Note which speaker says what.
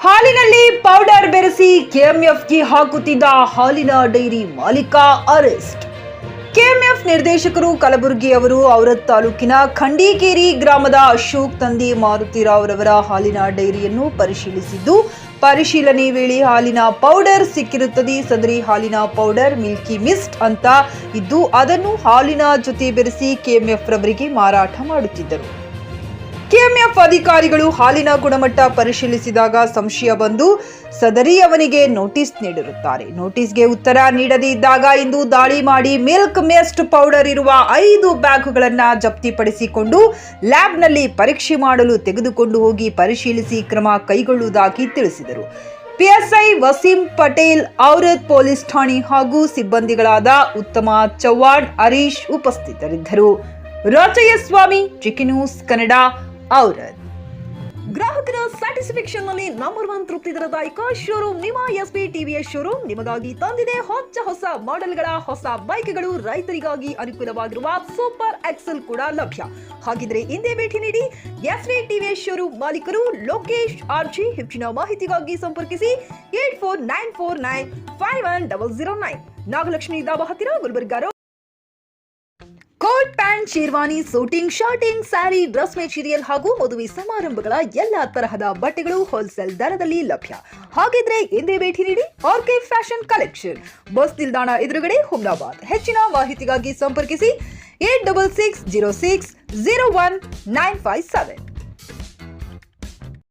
Speaker 1: ಹಾಲಿನಲ್ಲಿ ಪೌಡರ್ ಬೆರೆಸಿ ಕೆಎಂಎಫ್ಗೆ ಹಾಕುತ್ತಿದ್ದ ಹಾಲಿನ ಡೈರಿ ಮಾಲೀಕ ಅರೆಸ್ಟ್. ಕೆಎಂಎಫ್ ನಿರ್ದೇಶಕರು ಕಲಬುರಗಿ ಅವರು ಔರತ್ ತಾಲೂಕಿನ ಖಂಡಿಕೇರಿ ಗ್ರಾಮದ ಅಶೋಕ್ ತಂದೆ ಮಾರುತಿರಾವ್ ರವರ ಹಾಲಿನ ಡೈರಿಯನ್ನು ಪರಿಶೀಲಿಸಿದ್ದು, ಪರಿಶೀಲನೆ ವೇಳೆ ಹಾಲಿನ ಪೌಡರ್ ಸಿಕ್ಕಿರುತ್ತದೆ. ಸದರಿ ಹಾಲಿನ ಪೌಡರ್ ಮಿಲ್ಕಿ ಮಿಸ್ಟ್ ಅಂತ ಇದ್ದು, ಅದನ್ನು ಹಾಲಿನ ಜೊತೆ ಬೆರೆಸಿ ಕೆಎಂಎಫ್ ರವರಿಗೆ ಮಾರಾಟ ಮಾಡುತ್ತಿದ್ದರು. ಕೆಎಂಎಫ್ ಅಧಿಕಾರಿಗಳು ಹಾಲಿನ ಗುಣಮಟ್ಟ ಪರಿಶೀಲಿಸಿದಾಗ ಸಂಶಯ ಬಂದು ಸದರಿ ಅವನಿಗೆ ನೋಟಿಸ್ ನೀಡಿರುತ್ತಾರೆ. ನೋಟಿಸ್ಗೆ ಉತ್ತರ ನೀಡದೇ ಇದ್ದಾಗ ಇಂದು ದಾಳಿ ಮಾಡಿ ಮಿಲ್ಕ್ ಮಿಸ್ಟ್ ಪೌಡರ್ ಇರುವ 5 ಬ್ಯಾಗ್ಗಳನ್ನು ಜಪ್ತಿಪಡಿಸಿಕೊಂಡು ಲ್ಯಾಬ್ನಲ್ಲಿ ಪರೀಕ್ಷೆ ಮಾಡಲು ತೆಗೆದುಕೊಂಡು ಹೋಗಿ ಪರಿಶೀಲಿಸಿ ಕ್ರಮ ಕೈಗೊಳ್ಳುವುದಾಗಿ ತಿಳಿಸಿದರು. ಪಿಎಸ್ಐ ವಸೀಂ ಪಟೇಲ್, ಔರತ್ ಪೊಲೀಸ್ ಠಾಣೆ ಹಾಗೂ ಸಿಬ್ಬಂದಿಗಳಾದ ಉತ್ತಮ ಚವ್ಹಾಣ್, ಹರೀಶ್ ಉಪಸ್ಥಿತರಿದ್ದರು. ರಾಜಯ್ಯ ಸ್ವಾಮಿ, ಚಿಕ್ಕಿ ನ್ಯೂಸ್ ಕನ್ನಡ, ಔರತ್. ಗ್ರಾಹಕರ ಸ್ಯಾಟಿಸ್ಫ್ಯಾಕ್ಷನ್ ನಲ್ಲಿ ನಂಬರ್ 1 ತೃಪ್ತಿದಾಯಕ ಶೋರೂಮ್ ನಿಮ್ಮ ಎಸ್ಪಿ ಟಿವಿಎಸ್ ಶೋರೂಮ್ ನಿಮಗಾಗಿ ತಂದಿದೆ ಹೊಸ ಮಾಡೆಲ್ಗಳ ಹೊಸ ಬೈಕ್ಗಳು. ರೈತರಿಗಾಗಿ ಅನುಕೂಲವಾಗಿರುವ ಸೂಪರ್ ಎಕ್ಸೆಲ್ ಕೂಡ ಲಭ್ಯ. ಹಾಗಿದ್ರೆ ಹಿಂದೆ ಭೇಟಿ ನೀಡಿ ಎಸ್ಪಿ ಟಿವಿಎಸ್ ಶೋರೂಮ್ ಮಾಲೀಕರು ಲೋಕೇಶ್ ಆರ್ಜಿ. ಹೆಚ್ಚಿನ ಮಾಹಿತಿಗಾಗಿ ಸಂಪರ್ಕಿಸಿ 8494951009, ನಾಗಲಕ್ಷ್ಮಿ ದಾಬಾ ಹತ್ತಿರ, Gulbarga. Coat pant, sherwani, suiting, shirting, sari, dress material ಹಾಗೂ ಮದುವೆ ಸಮಾರಂಭಗಳ ಎಲ್ಲಾ ತರಹದ ಬಟ್ಟೆಗಳು ಹೋಲ್ಸೇಲ್ ದರದಲ್ಲಿ ಲಭ್ಯ. ಹಾಗಿದ್ರೆ ಹಿಂದೆ ಭೇಟಿ ನೀಡಿ ಆರ್ಕೆ ಫ್ಯಾಷನ್ ಕಲೆಕ್ಷನ್, ಬಸ್ ನಿಲ್ದಾಣ ಎದುರುಗಡೆ, ಹುಮ್ನಾಬಾದ್. ಹೆಚ್ಚಿನ ಮಾಹಿತಿಗಾಗಿ ಸಂಪರ್ಕಿಸಿ 8660601957.